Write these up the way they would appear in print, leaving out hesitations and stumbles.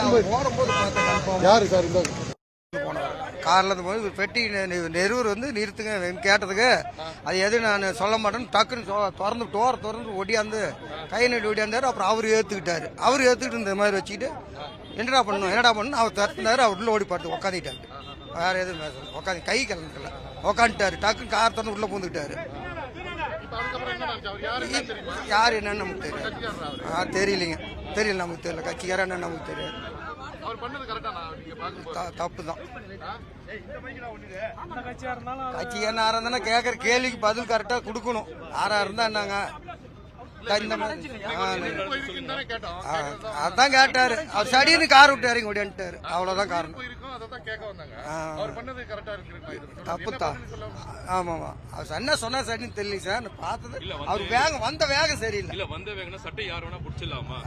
ஓடும்போது பார்த்தேன். யாரு சார் இந்த கார்ல இருந்து போய் பெட்டி நெருவர் வந்து நிறுத்துங்க கேட்டதுக்கு அது எது நான் சொல்ல மாட்டேன்னு டக்குன்னு திறந்து டோர் திறந்து ஒடியாந்து கை நட்டு ஒடியாந்தாரு. அப்புறம் அவர் ஏற்றுக்கிட்டாரு. அவர் ஏற்றுக்கிட்டு இந்த மாதிரி வச்சுக்கிட்டு என்னடா பண்ணணும் அவர் திறந்தாரு. அவர் உள்ள ஓடி பார்த்து உக்காந்துட்டாரு. வேற எதுவும் பேசல. உட்காந்து கை கலந்துக்கல உக்காந்துட்டாரு. டக்குன்னு கார் திறந்து உள்ள பூந்துக்கிட்டாரு. யார் என்னன்னு நமக்கு தெரியும். தெரியல நமக்கு தெரியல. கட்சிக்கார என்னன்னு நமக்கு தெரியாது. தப்பு தான். கட்சிக்காரன் யாரா இருந்தா கேட்கற கேள்விக்கு பதில் கரெக்டா கொடுக்கணும். யாரா இருந்தா என்னங்க அதான் கேட்டாரு. அவர் சடின்னு கார் விட்டு இறங்கி ஓடியான்ட்டாரு. அவ்வளவுதான் காரணம். தப்புத்தான். ஆமாமா அவர் என்ன சொன்னா சரின்னு தெரியல சார். பார்த்தது அவர் வேகம் வந்த வேகம் சரியில்லை.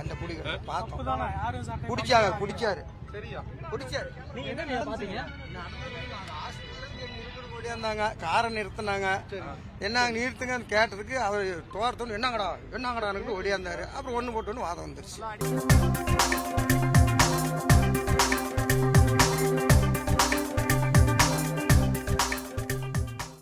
அந்த பிடிக்கிற பார்த்தோம். பிடிச்சாரு. ஓடியாந்தாங்க. காரை நிறுத்தினாங்க. என்ன நிறுத்துங்கன்னு கேட்டதுக்கு அவர் தோரத்தோன்னு என்னங்கடா ஓடியாந்தாரு. அப்புறம் ஒண்ணு போட்டு வாதம் வந்துருச்சு.